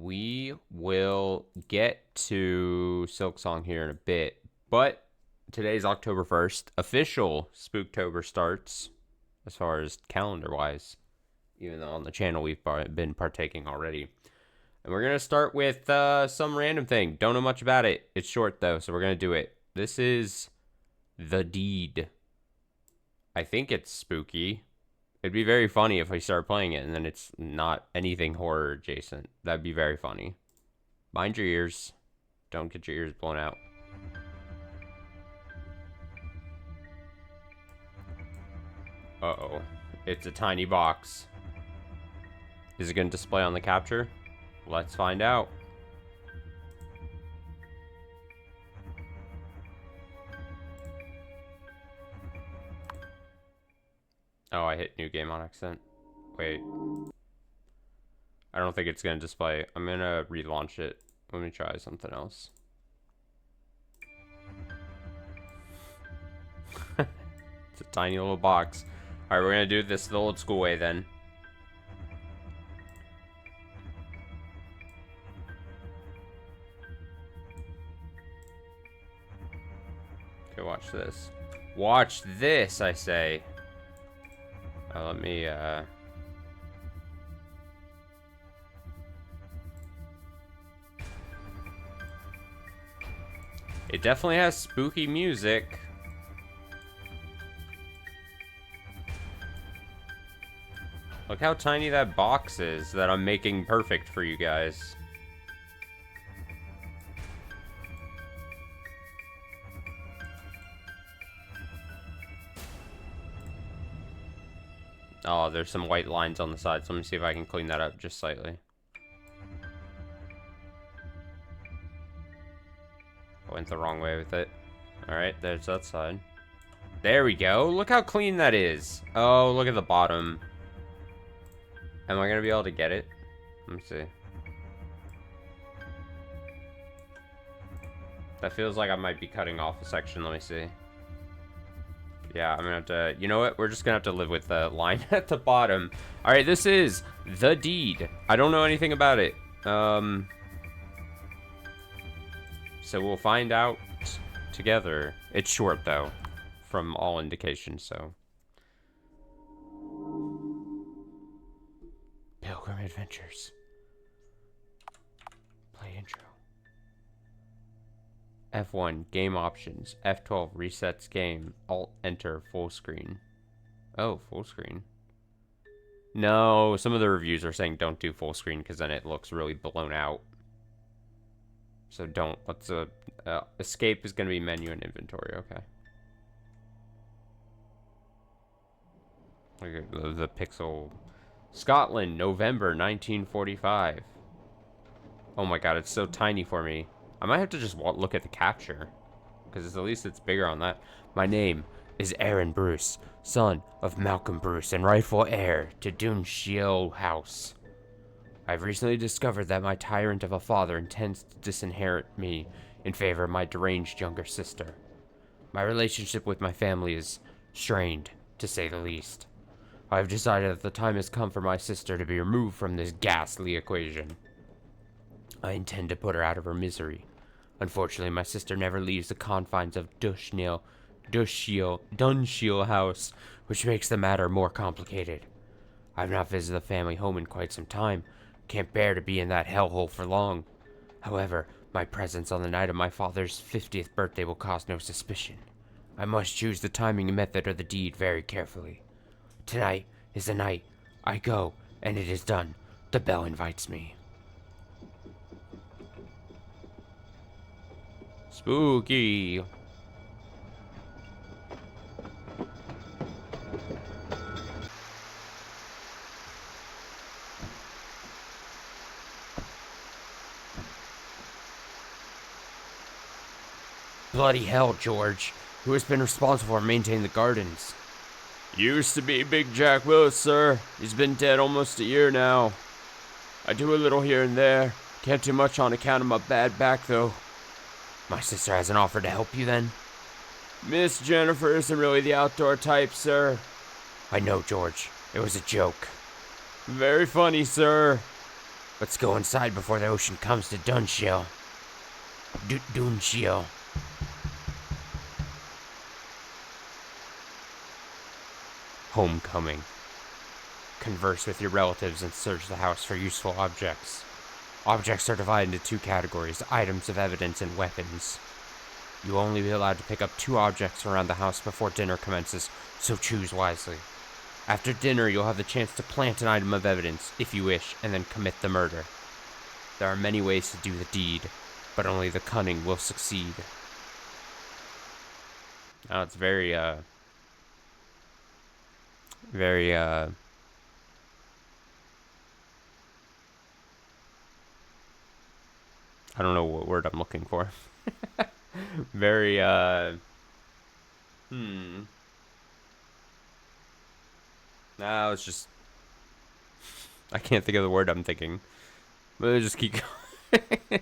We will get to Silksong here in a bit, but today's October 1st. Official Spooktober starts as far as calendar-wise, even though on the channel we've been partaking already. And we're going to start with some random thing. Don't know much about it. It's short, though, so we're going to do it. This is The Deed. I think it's spooky. It'd be very funny if we start playing it and then it's not anything horror adjacent. That'd be very funny. Mind your ears. Don't get your ears blown out. Uh-oh. It's a tiny box. Is it going to display on the capture? Let's find out. Oh, I hit new game on accident. Wait. I don't think it's going to display. I'm going to relaunch it. Let me try something else. It's a tiny little box. Alright, we're going to do this the old school way then. Okay, watch this. Watch this, I say. Let me, It definitely has spooky music. Look how tiny that box is that I'm making perfect for you guys. Oh, there's some white lines on the side, so let me see if I can clean that up just slightly. I went the wrong way with it. Alright, there's that side. There we go. Look how clean that is. Oh, look at the bottom. Am I going to be able to get it? Let me see. That feels like I might be cutting off a section. Let me see. Yeah, I'm gonna have to, you know what? We're just gonna have to live with the line at the bottom. All right, this is The Deed. I don't know anything about it. So we'll find out together. It's short though, from all indications, so. Pilgrim Adventures. Play intro. F1, game options. F12, resets game. Alt, enter, full screen. Oh, full screen. No, some of the reviews are saying don't do full screen because then it looks really blown out. So don't. Let's, escape is going to be menu and inventory, okay. Look at the pixel. Scotland, November 1945. Oh my god, it's so tiny for me. I might have to just look at the capture, because at least it's bigger on that. My name is Aaron Bruce, son of Malcolm Bruce and rightful heir to Dunshiel House. I've recently discovered that my tyrant of a father intends to disinherit me in favor of my deranged younger sister. My relationship with my family is strained, to say the least. I've decided that the time has come for my sister to be removed from this ghastly equation. I intend to put her out of her misery. Unfortunately, my sister never leaves the confines of Dunshiel House, which makes the matter more complicated. I've not visited the family home in quite some time. Can't bear to be in that hellhole for long. However, my presence on the night of my father's 50th birthday will cause no suspicion. I must choose the timing and method of the deed very carefully. Tonight is the night. I go, and it is done. The bell invites me. Spooky. Bloody hell, George. Who has been responsible for maintaining the gardens? Used to be Big Jack Willis, sir. He's been dead almost a year now. I do a little here and there. Can't do much on account of my bad back, though. My sister hasn't offered to help you, then? Miss Jennifer isn't really the outdoor type, sir. I know, George. It was a joke. Very funny, sir. Let's go inside before the ocean comes to Dunshell. Dunshell. Homecoming. Converse with your relatives and search the house for useful objects. Objects are divided into two categories, items of evidence and weapons. You will only be allowed to pick up 2 objects around the house before dinner commences, so choose wisely. After dinner, you'll have the chance to plant an item of evidence, if you wish, and then commit the murder. There are many ways to do the deed, but only the cunning will succeed. Now it's very, I don't know what word I'm looking for. Very, No, it's just... I can't think of the word I'm thinking. But let's just keep going.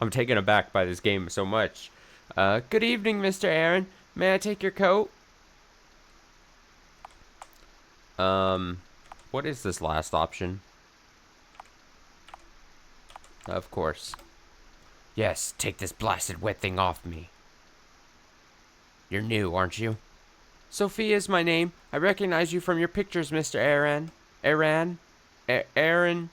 I'm taken aback by this game so much. Good evening, Mr. Aaron. May I take your coat? What is this last option? Of course. Yes, take this blasted wet thing off me. You're new, aren't you? Sophia is my name. I recognize you from your pictures, Mr. Aaron. Aaron.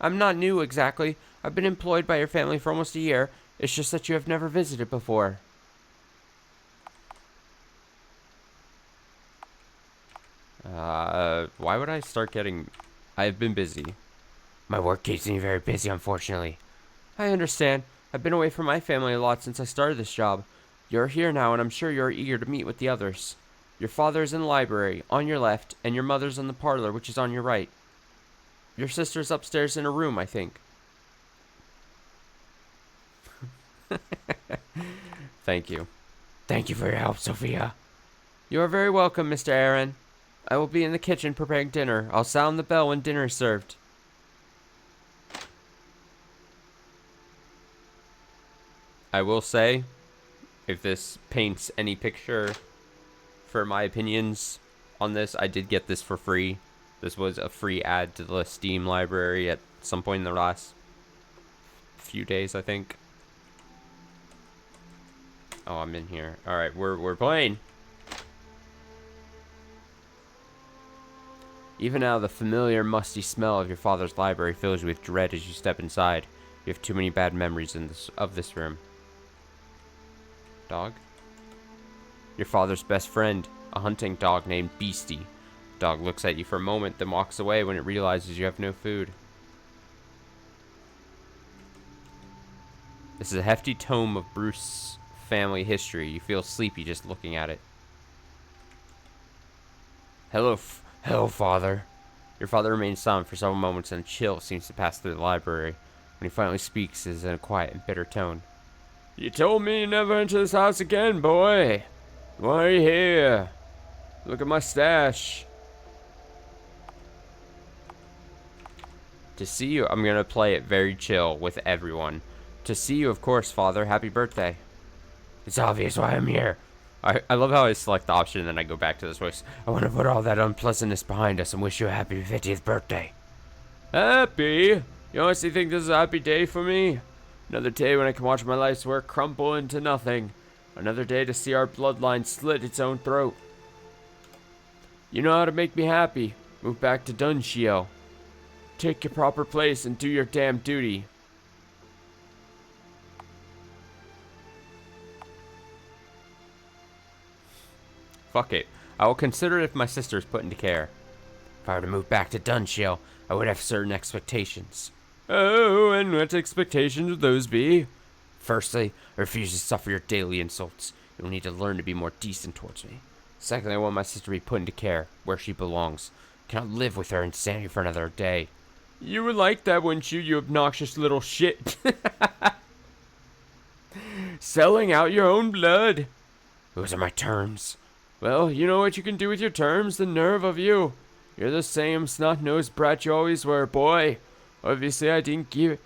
I'm not new, exactly. I've been employed by your family for almost a year. It's just that you have never visited before. Why would I start getting... I've been busy. My work keeps me very busy, unfortunately. I understand. I've been away from my family a lot since I started this job. You're here now, and I'm sure you're eager to meet with the others. Your father is in the library, on your left, and your mother's in the parlor, which is on your right. Your sister's upstairs in a room, I think. Thank you. Thank you for your help, Sophia. You are very welcome, Mr. Aaron. I will be in the kitchen preparing dinner. I'll sound the bell when dinner is served. I will say, if this paints any picture for my opinions on this, I did get this for free. This was a free add to the Steam library at some point in the last few days, I think. Oh, I'm in here. Alright, we're playing. Even now, the familiar, musty smell of your father's library fills you with dread as you step inside. You have too many bad memories of this room. Dog? Your father's best friend, a hunting dog named Beastie. Dog looks at you for a moment, then walks away when it realizes you have no food. This is a hefty tome of Bruce family history. You feel sleepy just looking at it. Hello, Father. Your father remains silent for several moments, and a chill seems to pass through the library. When he finally speaks, it is in a quiet and bitter tone. You told me you never enter this house again, boy. Why are you here? Look at my stash. To see you, I'm gonna play it very chill with everyone. To see you, of course, Father. Happy birthday. It's obvious why I'm here. I love how I select the option and then I go back to this voice. I want to put all that unpleasantness behind us and wish you a happy 50th birthday. Happy? You honestly think this is a happy day for me? Another day when I can watch my life's work crumble into nothing. Another day to see our bloodline slit its own throat. You know how to make me happy. Move back to Dunshell. Take your proper place and do your damn duty. Fuck it. I will consider it if my sister is put into care. If I were to move back to Dunshell, I would have certain expectations. Oh, and what expectations would those be? Firstly, I refuse to suffer your daily insults. You will need to learn to be more decent towards me. Secondly, I want my sister to be put into care, where she belongs. I cannot live with her insanity for another day. You would like that, wouldn't you, you obnoxious little shit? Selling out your own blood. Those are my terms. Well, you know what you can do with your terms, the nerve of you. You're the same snot-nosed brat you always were, boy. Obviously, I didn't give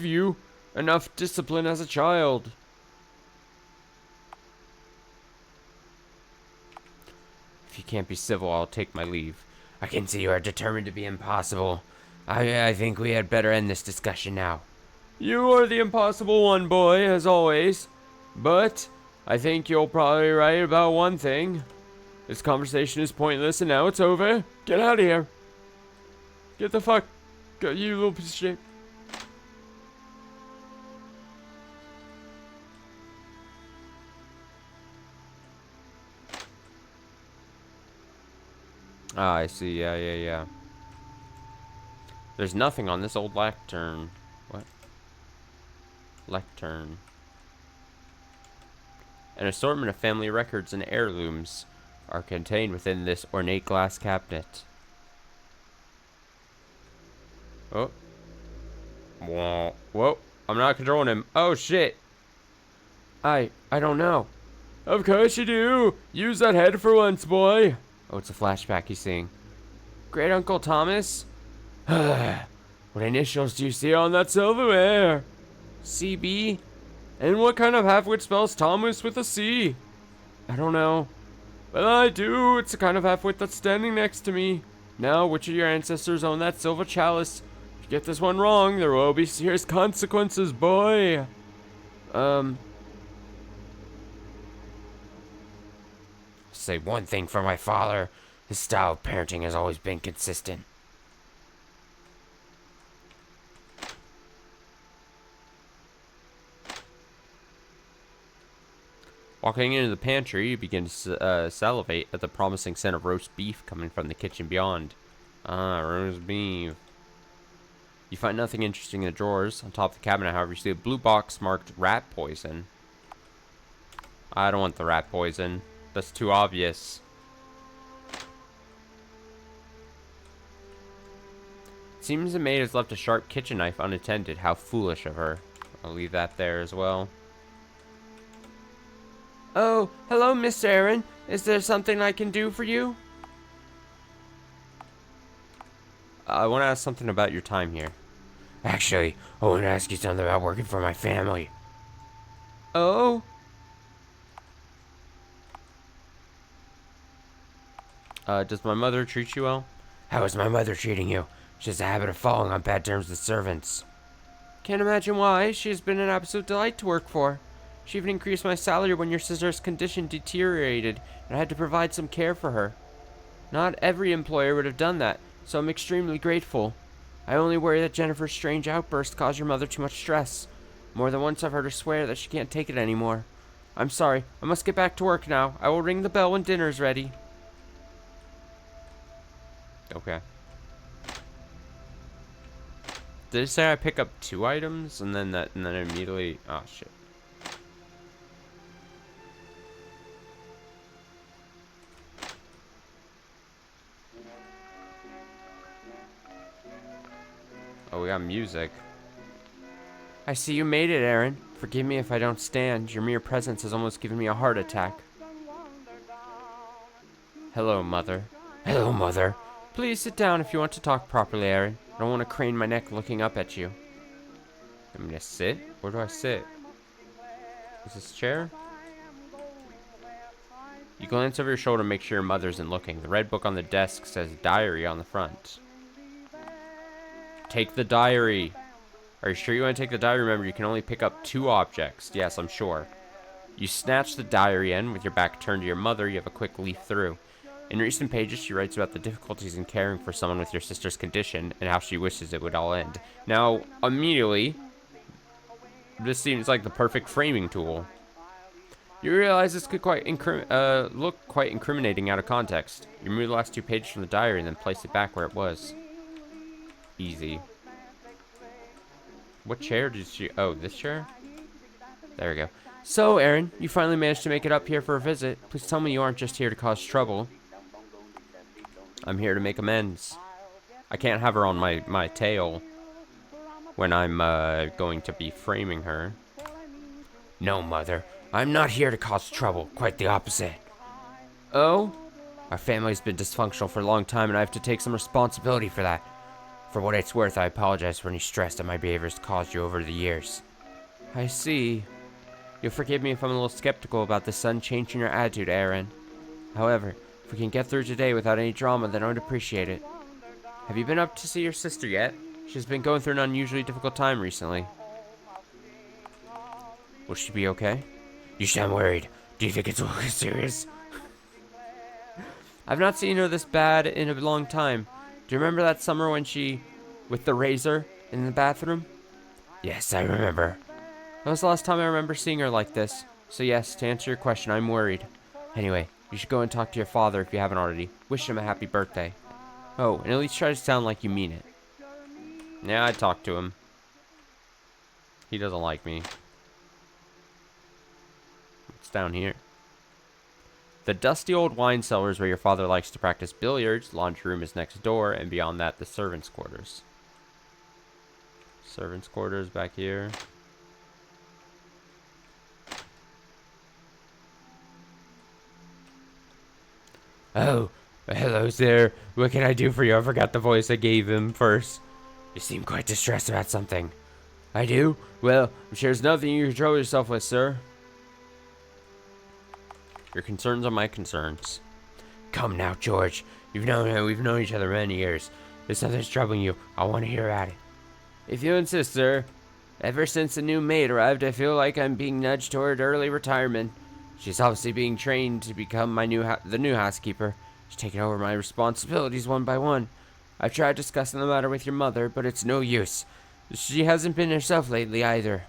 you enough discipline as a child. If you can't be civil, I'll take my leave. I can see you are determined to be impossible. I think we had better end this discussion now. You are the impossible one, boy, as always. But I think you're probably right about one thing. This conversation is pointless and now it's over. Get out of here. Get the fuck. Go, you little piece of shit. Ah, I see. Yeah. There's nothing on this old lectern. What? Lectern. An assortment of family records and heirlooms are contained within this ornate glass cabinet. Oh. Whoa. I'm not controlling him. Oh, shit. I don't know. Of course you do. Use that head for once, boy. Oh, it's a flashback he's seeing. Great Uncle Thomas? What initials do you see on that silverware? CB? And what kind of half-wit spells Thomas with a C? I don't know. But I do. It's the kind of half-wit that's standing next to me. Now, which of your ancestors own that silver chalice? If you get this one wrong, there will be serious consequences, boy. Say one thing for my father. His style of parenting has always been consistent. Walking into the pantry, you begin to salivate at the promising scent of roast beef coming from the kitchen beyond. Ah, roast beef. You find nothing interesting in the drawers. On top of the cabinet, however, you see a blue box marked rat poison. I don't want the rat poison. That's too obvious. It seems the maid has left a sharp kitchen knife unattended. How foolish of her. I'll leave that there as well. Oh, hello, Miss Aaron. Is there something I can do for you? I want to ask something about your time here. Actually, I want to ask you something about working for my family. Oh? Does my mother treat you well? How is my mother treating you? She has a habit of falling on bad terms with servants. Can't imagine why. She has been an absolute delight to work for. She even increased my salary when your sister's condition deteriorated, and I had to provide some care for her. Not every employer would have done that, so I'm extremely grateful. I only worry that Jennifer's strange outburst caused your mother too much stress. More than once I've heard her swear that she can't take it anymore. I'm sorry. I must get back to work now. I will ring the bell when dinner's ready. Okay. Did it say I pick up 2 items and then immediately? Oh shit. Oh, we got music. I see you made it, Aaron. Forgive me if I don't stand. Your mere presence has almost given me a heart attack. Hello, Mother. Hello, Mother. Please sit down if you want to talk properly, Aaron. I don't want to crane my neck looking up at you. I'm gonna sit? Where do I sit? Is this chair? You glance over your shoulder and make sure your mother isn't looking. The red book on the desk says diary on the front. Take the diary. Are you sure you want to take the diary? Remember, you can only pick up 2 objects. Yes, I'm sure. You snatch the diary in. With your back turned to your mother, you have a quick leaf through. In recent pages, she writes about the difficulties in caring for someone with your sister's condition and how she wishes it would all end. Now, immediately, this seems like the perfect framing tool. You realize this could look quite incriminating out of context. You remove the last 2 pages from the diary and then place it back where it was. Easy. What chair did she... Oh, this chair? There we go. So, Aaron, you finally managed to make it up here for a visit. Please tell me you aren't just here to cause trouble. I'm here to make amends. I can't have her on my tail when I'm going to be framing her. No, Mother. I'm not here to cause trouble. Quite the opposite. Oh? Our family's been dysfunctional for a long time, and I have to take some responsibility for that. For what it's worth, I apologize for any stress that my behavior has caused you over the years. I see. You'll forgive me if I'm a little skeptical about the sudden change in your attitude, Aaron. However, if we can get through today without any drama, then I would appreciate it. Have you been up to see your sister yet? She's been going through an unusually difficult time recently. Will she be okay? You sound worried. Do you think it's serious? I've not seen her this bad in a long time. Do you remember that summer when she... with the razor in the bathroom? Yes, I remember. That was the last time I remember seeing her like this. So yes, to answer your question, I'm worried. Anyway, you should go and talk to your father if you haven't already. Wish him a happy birthday. Oh, and at least try to sound like you mean it. Yeah, I talked to him. He doesn't like me. What's down here? The dusty old wine cellar is where your father likes to practice billiards. Laundry room is next door, and beyond that, the servants' quarters. Servants' quarters back here. Oh, hello, sir. What can I do for you? I forgot the voice I gave him first. You seem quite distressed about something. I do? Well, I'm sure there's nothing you can trouble yourself with, sir. Your concerns are my concerns. Come now, George. We've known each other many years. If something's troubling you, I want to hear about it. If you insist, sir. Ever since the new maid arrived, I feel like I'm being nudged toward early retirement. She's obviously being trained to become the new housekeeper. She's taking over my responsibilities one by one. I've tried discussing the matter with your mother, but it's no use. She hasn't been herself lately either.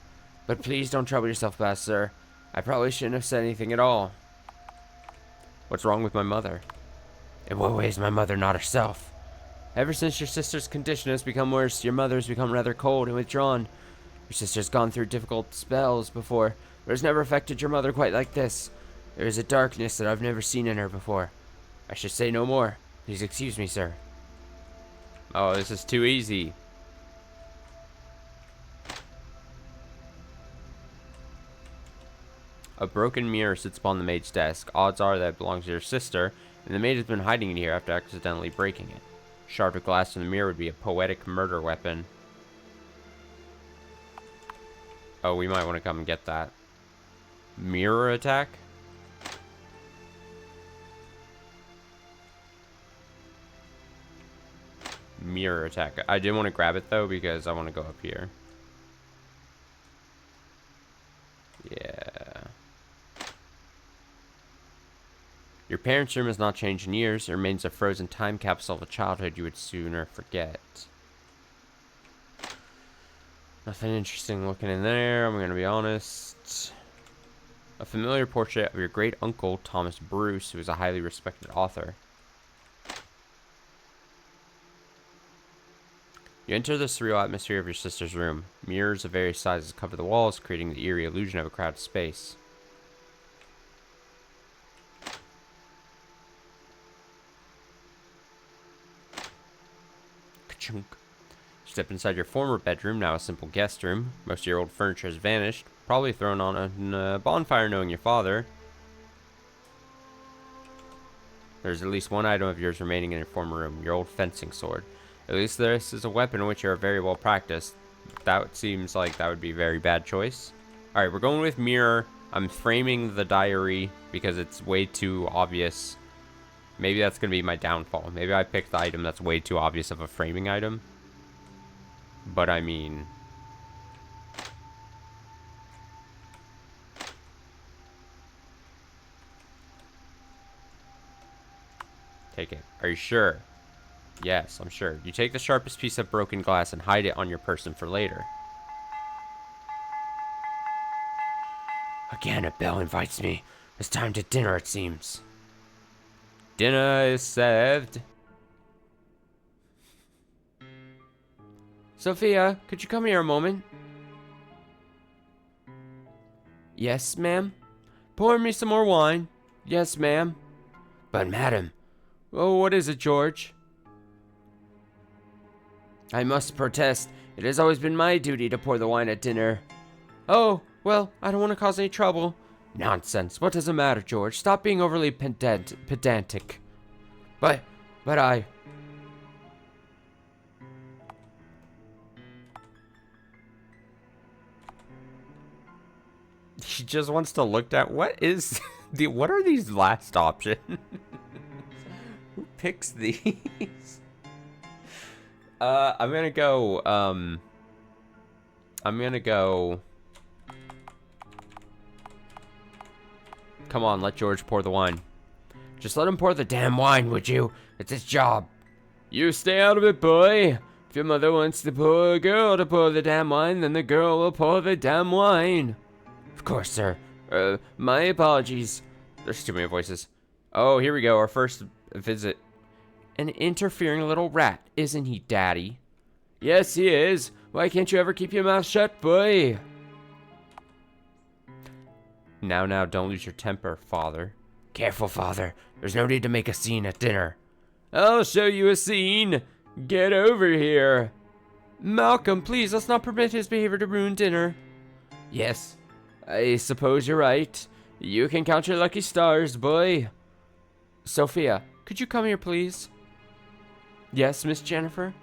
But please don't trouble yourself about it, sir. I probably shouldn't have said anything at all. What's wrong with my mother? In what way is my mother not herself? Ever since your sister's condition has become worse, your mother's become rather cold and withdrawn. Your sister's gone through difficult spells before, but has never affected your mother quite like this. There is a darkness that I've never seen in her before. I should say no more. Please excuse me, sir. Oh, this is too easy. A broken mirror sits upon the maid's desk. Odds are that it belongs to your sister, and the maid has been hiding it here after accidentally breaking it. Shard of glass in the mirror would be a poetic murder weapon. Oh, we might want to come and get that. Mirror attack? Mirror attack. I didn't want to grab it, though, because I want to go up here. Yeah. Your parents' room has not changed in years. It remains a frozen time capsule of a childhood you would sooner forget. Nothing interesting looking in there, I'm going to be honest. A familiar portrait of your great-uncle, Thomas Bruce, who is a highly respected author. You enter the surreal atmosphere of your sister's room. Mirrors of various sizes cover the walls, creating the eerie illusion of a crowded space. Ka-chunk. Step inside your former bedroom, now a simple guest room. Most of your old furniture has vanished, probably thrown on a bonfire knowing your father. There's at least one item of yours remaining in your former room, your old fencing sword. At least this is a weapon in which you are very well practiced. That seems like that would be a very bad choice. Alright, we're going with mirror. I'm framing the diary because it's way too obvious. Maybe that's going to be my downfall. Maybe I picked the item that's way too obvious of a framing item. But I mean... Take it. Are you sure? Yes, I'm sure. You take the sharpest piece of broken glass and hide it on your person for later. Again, a bell invites me. It's time to dinner, it seems. Dinner is served. Sophia, could you come here a moment? Yes, ma'am? Pour me some more wine. Yes, ma'am. But, madam... Oh, what is it, George? I must protest. It has always been my duty to pour the wine at dinner. Oh, well, I don't want to cause any trouble. Nonsense. What does it matter, George? Stop being overly pedantic. But I... She just wants to look at... What is... What are these last options? Who picks these? I'm gonna go, I'm gonna go... Come on, let George pour the wine. Just let him pour the damn wine, would you? It's his job. You stay out of it, boy. If your mother wants the poor girl to pour the damn wine, then the girl will pour the damn wine. Of course, sir. My apologies. There's too many voices. Oh, here we go, our first visit. An interfering little rat, isn't he, Daddy? Yes, he is. Why can't you ever keep your mouth shut, boy? Now, don't lose your temper, Father. Careful, Father. There's no need to make a scene at dinner. I'll show you a scene. Get over here. Malcolm, please, let's not permit his behavior to ruin dinner. Yes, I suppose you're right. You can count your lucky stars, boy. Sophia, could you come here, please? Yes, Miss Jennifer?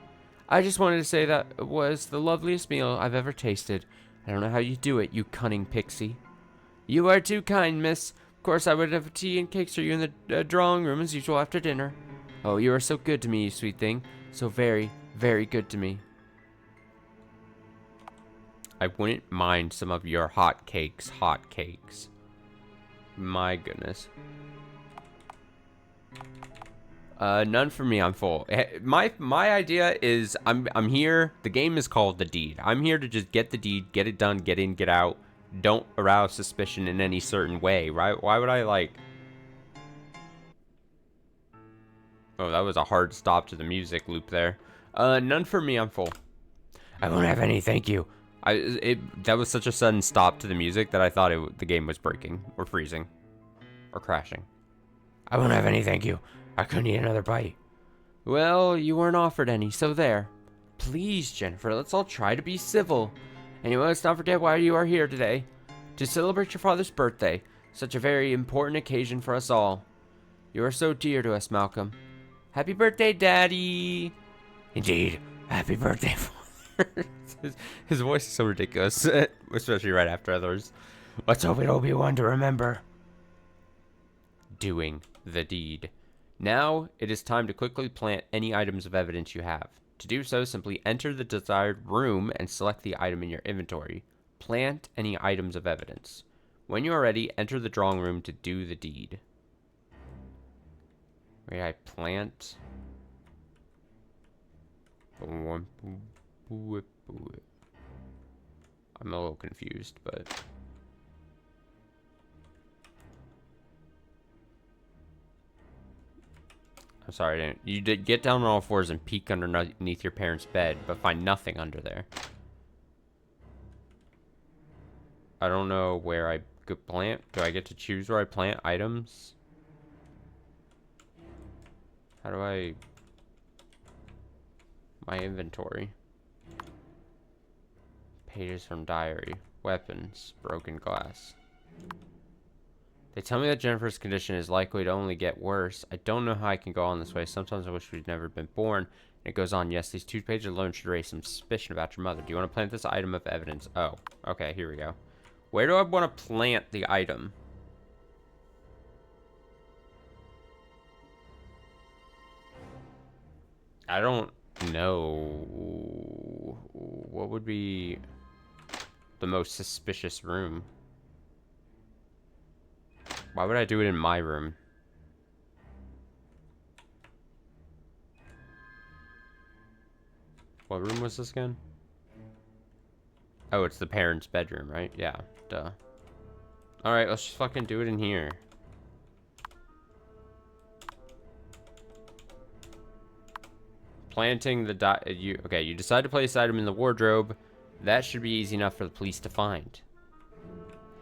I just wanted to say that was the loveliest meal I've ever tasted. I don't know how you do it, you cunning pixie. You are too kind, miss. Of course, I would have tea and cakes for you in the drawing room as usual after dinner. Oh, you are so good to me, you sweet thing. So very, very good to me. I wouldn't mind some of your hot cakes. My goodness. None for me, I'm full. My idea is I'm here. The game is called The Deed. I'm here to just get the deed, get it done, get in, get out. Don't arouse suspicion in any certain way, right? Why would I, like... Oh, that was a hard stop to the music loop there. None for me, I'm full. I won't have any, thank you. That was such a sudden stop to the music that I thought the game was breaking, or freezing, or crashing. I won't have any, thank you. I couldn't eat another bite. Well, you weren't offered any, so there. Please, Jennifer, let's all try to be civil. Anyway, let's not forget why you are here today. To celebrate your father's birthday. Such a very important occasion for us all. You are so dear to us, Malcolm. Happy birthday, Daddy! Indeed, happy birthday, Father. his voice is so ridiculous, especially right after others. Let's hope it'll be one to remember. Doing the deed. Now, it is time to quickly plant any items of evidence you have. To do so, simply enter the desired room and select the item in your inventory. Plant any items of evidence. When you are ready, enter the drawing room to do the deed. Where I plant... I'm a little confused, but... I'm sorry, you did get down on all fours and peek underneath your parents' bed, but find nothing under there. I don't know where I could plant. Do I get to choose where I plant items? How do I... My inventory. Pages from diary. Weapons. Broken glass. They tell me that Jennifer's condition is likely to only get worse. I don't know how I can go on this way. Sometimes I wish we'd never been born. And it goes on. Yes, these 2 pages alone should raise some suspicion about your mother. Do you want to plant this item of evidence? Oh, okay, here we go. Where do I want to plant the item? I don't know. What would be the most suspicious room? Why would I do it in my room? What room was this again? Oh, it's the parents' bedroom, right? Yeah, duh. Alright, let's just fucking do it in here. Planting the okay, you decide to place this item in the wardrobe. That should be easy enough for the police to find.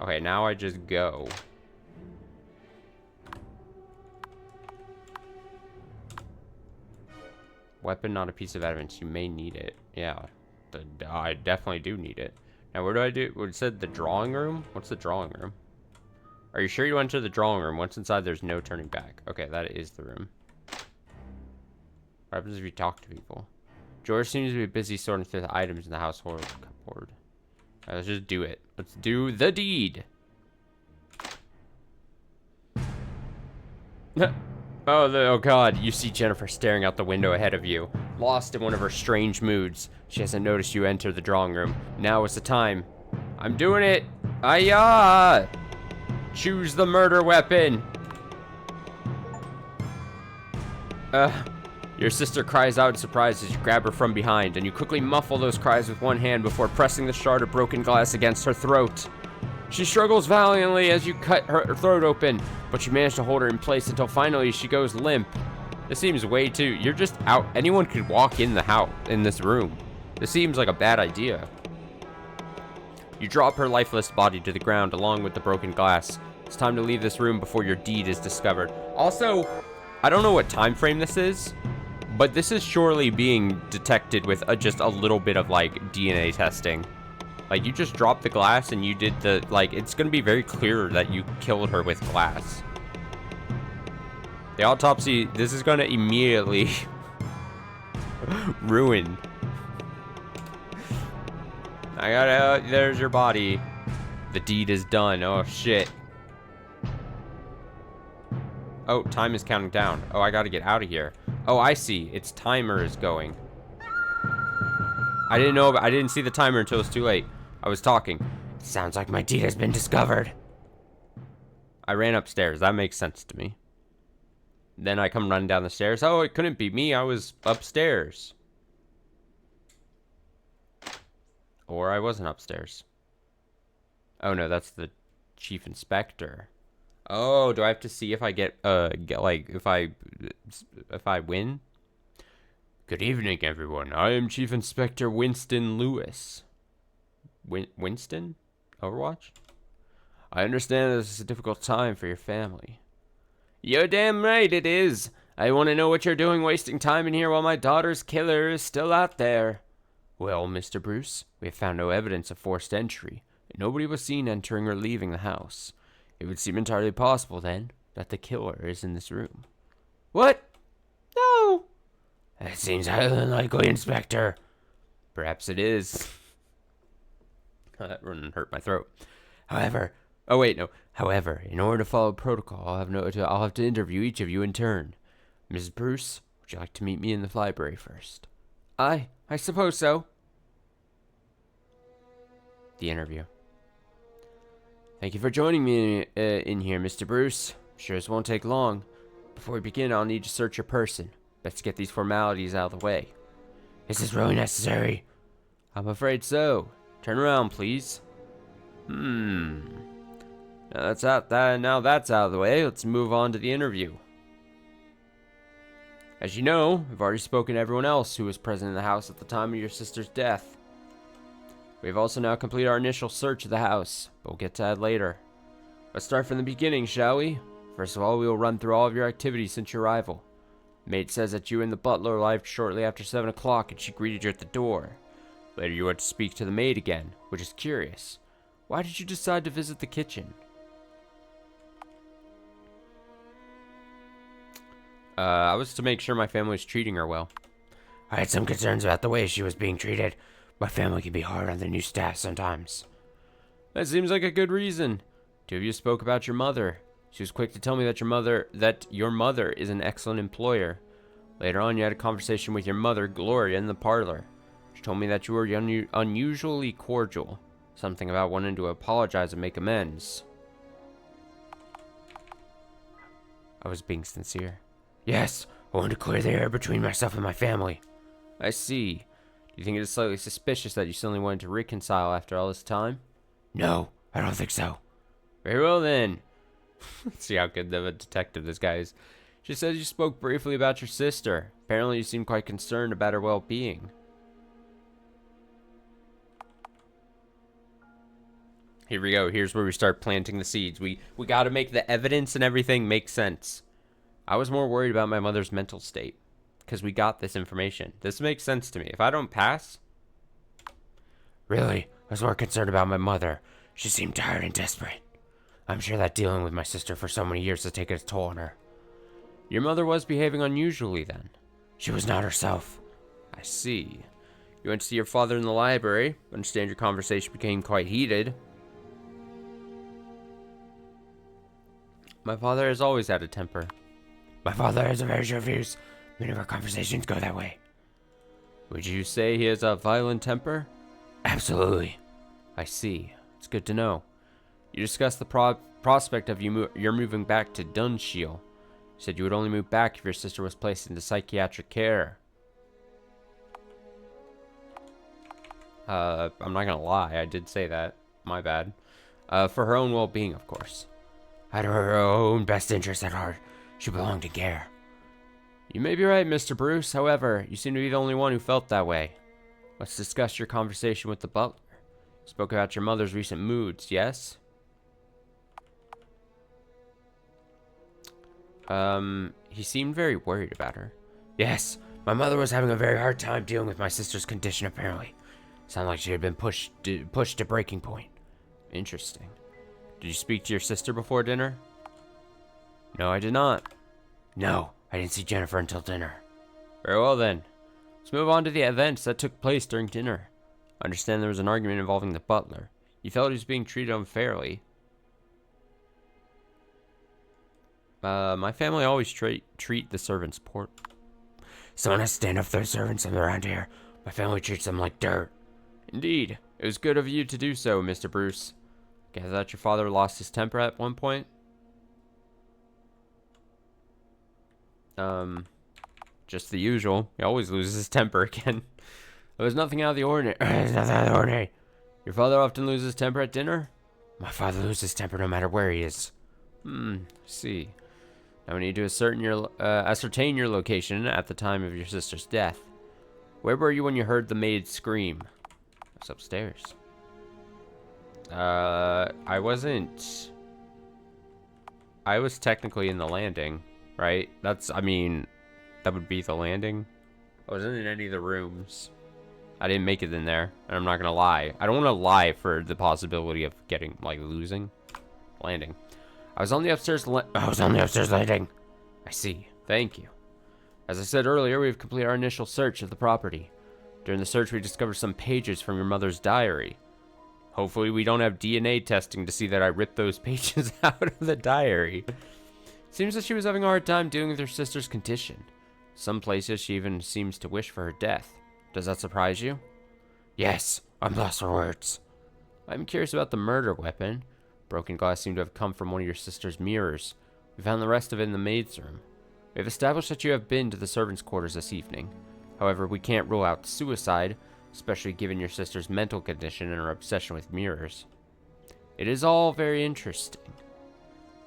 Okay, now I just go. Weapon, not a piece of evidence. You may need it. Yeah, I definitely do need it. Now, where do I do? It said the drawing room? What's the drawing room? Are you sure you enter the drawing room? Once inside, there's no turning back. Okay, that is the room. What happens if you talk to people? George seems to be busy sorting through the items in the household cupboard. Alright, let's just do it. Let's do the deed. Oh god, you see Jennifer staring out the window ahead of you. lost in one of her strange moods. She hasn't noticed you enter the drawing room. Now is the time. I'm doing it. Ayah! Choose the murder weapon. Your sister cries out in surprise as you grab her from behind, and you quickly muffle those cries with one hand before pressing the shard of broken glass against her throat. She struggles valiantly as you cut her throat open, but you manage to hold her in place until finally she goes limp. This seems way too... You're just out. Anyone could walk in the house, in this room. This seems like a bad idea. You drop her lifeless body to the ground along with the broken glass. It's time to leave this room before your deed is discovered. Also, I don't know what time frame this is, but this is surely being detected with just a little bit of, like, DNA testing. Like, you just dropped the glass and you did the, like, it's gonna be very clear that you killed her with glass. The autopsy, this is gonna immediately ruin. I gotta, there's your body. The deed is done. Oh, shit. Oh, time is counting down. Oh, I gotta get out of here. Oh, I see. Its timer is going. I didn't know, I didn't see the timer until it's too late. I was talking. Sounds like my deed has been discovered. I ran upstairs. That makes sense to me. Then I come running down the stairs. Oh, it couldn't be me. I was upstairs. Or I wasn't upstairs. Oh, no, that's the chief inspector. Oh, do I have to see if I get like, if I win? Good evening, everyone. I am Chief Inspector Winston Lewis. Winston? Overwatch? I understand this is a difficult time for your family. You're damn right it is. I want to know what you're doing wasting time in here while my daughter's killer is still out there. Well, Mr. Bruce, we have found no evidence of forced entry, and nobody was seen entering or leaving the house. It would seem entirely possible, then, that the killer is in this room. What? No! That seems highly unlikely, Inspector. Perhaps it is. That wouldn't hurt my throat. However, oh wait, no. However, in order to follow protocol, I'll have to interview each of you in turn. Mrs. Bruce, would you like to meet me in the library first? I suppose so. The interview. Thank you for joining me in here, Mr. Bruce. I'm sure this won't take long. Before we begin, I'll need to search your person. Let's get these formalities out of the way. Is this really necessary? I'm afraid so. Turn around, please. Now that's out of the way. Let's move on to the interview. As you know, I've already spoken to everyone else who was present in the house at the time of your sister's death. We've also now completed our initial search of the house, but we'll get to that later. Let's start from the beginning, shall we? First of all, we will run through all of your activities since your arrival. The maid says that you and the butler arrived shortly after 7 o'clock and she greeted you at the door. Later you went to speak to the maid again, which is curious. Why did you decide to visit the kitchen? I was to make sure my family was treating her well. I had some concerns about the way she was being treated. My family can be hard on the new staff sometimes. That seems like a good reason. Two of you spoke about your mother. She was quick to tell me that your mother is an excellent employer. Later on, you had a conversation with your mother, Gloria, in the parlor. She told me that you were unusually cordial. Something about wanting to apologize and make amends. I was being sincere. Yes, I wanted to clear the air between myself and my family. I see. Do you think it is slightly suspicious that you suddenly wanted to reconcile after all this time? No, I don't think so. Very well then. Let's see how good of a detective this guy is. She says you spoke briefly about your sister. Apparently you seem quite concerned about her well-being. Here we go. Here's where we start planting the seeds. We got to make the evidence and everything make sense. I was more worried about my mother's mental state because we got this information. This makes sense to me. If I don't pass... Really, I was more concerned about my mother. She seemed tired and desperate. I'm sure that dealing with my sister for so many years has taken its toll on her. Your mother was behaving unusually then. She was not herself. I see. You went to see your father in the library. I understand your conversation became quite heated. My father has always had a temper. My father has a very short fuse. Many of our conversations go that way. Would you say he has a violent temper? Absolutely. I see. It's good to know. You discussed the prospect of you're moving back to Dunshiel. You said you would only move back if your sister was placed into psychiatric care. I'm not gonna lie, I did say that. My bad. For her own well-being, of course. Had her own best interests at heart. She belonged in care. You may be right, Mr. Bruce. However, you seem to be the only one who felt that way. Let's discuss your conversation with the butler. You spoke about your mother's recent moods, yes? He seemed very worried about her. Yes, my mother was having a very hard time dealing with my sister's condition, apparently. Sounded like she had been pushed to breaking point. Interesting. Did you speak to your sister before dinner? No, I did not. No, I didn't see Jennifer until dinner. Very well then. Let's move on to the events that took place during dinner. I understand there was an argument involving the butler. You felt he was being treated unfairly. My family always treat the servants poor. Someone has to stand up for their servants around here. My family treats them like dirt. Indeed. It was good of you to do so, Mr. Bruce. Gather that your father lost his temper at one point? Just the usual. He always loses his temper again. There was nothing out of the ordinary. There's nothing out of the ordinary. Your father often loses his temper at dinner? My father loses temper no matter where he is. See. Now we need to ascertain your location at the time of your sister's death. Where were you when you heard the maid scream? I was upstairs. I wasn't... I was technically in the landing, right? I mean, that would be the landing. I wasn't in any of the rooms. I didn't make it in there, and I'm not gonna lie. I don't want to lie for the possibility of getting, like, losing. Landing. I was on the upstairs landing. I see. Thank you. As I said earlier, we've completed our initial search of the property. During the search, we discovered some pages from your mother's diary. Hopefully, we don't have DNA testing to see that I ripped those pages out of the diary. Seems that she was having a hard time dealing with her sister's condition. Some places, she even seems to wish for her death. Does that surprise you? Yes, I'm lost for words. I'm curious about the murder weapon. Broken glass seemed to have come from one of your sister's mirrors. We found the rest of it in the maid's room. We have established that you have been to the servants' quarters this evening. However, we can't rule out suicide, especially given your sister's mental condition and her obsession with mirrors. It is all very interesting.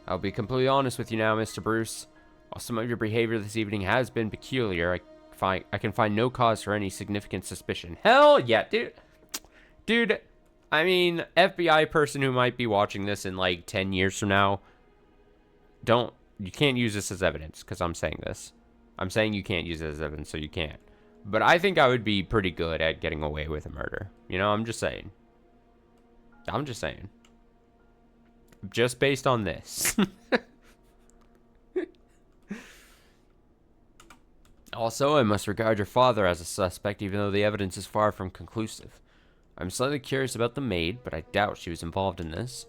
I'll be completely honest with you now, Mr. Bruce. While some of your behavior this evening has been peculiar, I can find no cause for any significant suspicion. Hell yeah, dude. Dude, I mean, FBI person who might be watching this in like 10 years from now, you can't use this as evidence because I'm saying this. I'm saying you can't use it as evidence, so you can't. But I think I would be pretty good at getting away with a murder. You know, I'm just saying. I'm just saying. Just based on this. Also, I must regard your father as a suspect, even though the evidence is far from conclusive. I'm slightly curious about the maid, but I doubt she was involved in this.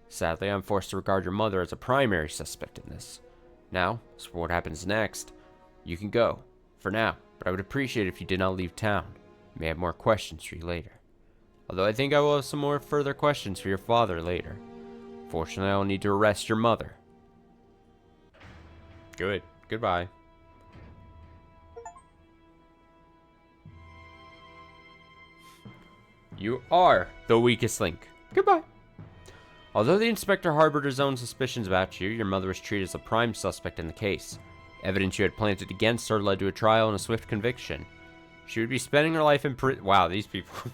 Sadly, I'm forced to regard your mother as a primary suspect in this. Now, as for what happens next, you can go, for now, but I would appreciate it if you did not leave town. I may have more questions for you later. Although I think I will have some more further questions for your father later. Fortunately, I'll need to arrest your mother. Good. Goodbye. You are the weakest link. Goodbye. Although the inspector harbored his own suspicions about you, your mother was treated as a prime suspect in the case. Evidence you had planted against her led to a trial and a swift conviction. She would be spending her life in prison. Wow, these people.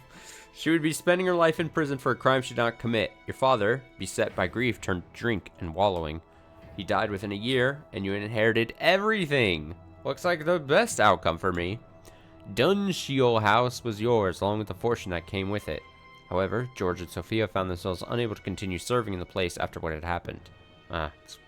She would be spending her life in prison for a crime she did not commit. Your father, beset by grief, turned to drink and wallowing. He died within a year, and you inherited everything. Looks like the best outcome for me. Dunshiel House was yours, along with the fortune that came with it. However, George and Sophia found themselves unable to continue serving in the place after what had happened. It's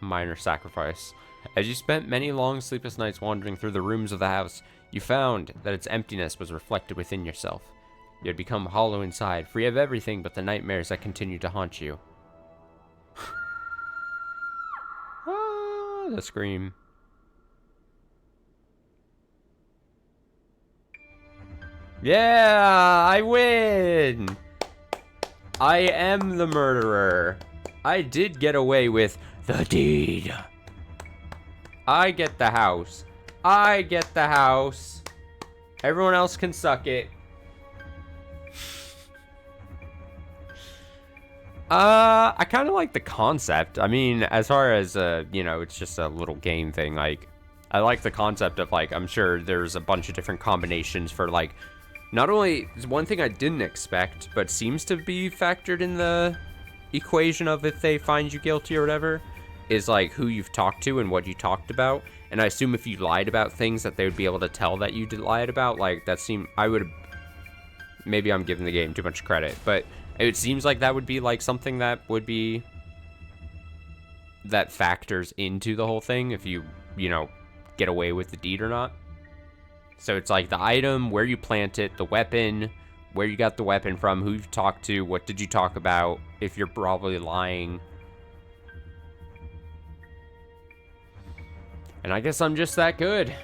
a minor sacrifice. As you spent many long sleepless nights wandering through the rooms of the house, you found that its emptiness was reflected within yourself. You had become hollow inside, free of everything but the nightmares that continued to haunt you. The scream. Yeah, I win. I am the murderer. I did get away with the deed. I get the house. I get the house. Everyone else can suck it. I kind of like the concept. I mean, as far as, you know, it's just a little game thing. Like, I like the concept of, like, I'm sure there's a bunch of different combinations for, like, not only one thing I didn't expect, but seems to be factored in the equation of if they find you guilty or whatever, is, like, who you've talked to and what you talked about. And I assume if you lied about things that they would be able to tell that you did lied about. Like, that seemed, I would, maybe I'm giving the game too much credit, but it seems like that would be, like, something that would be, that factors into the whole thing if you know, get away with the deed or not. So it's like the item, where you plant it, the weapon, where you got the weapon from, who you've talked to, what did you talk about, if you're probably lying. And I guess I'm just that good.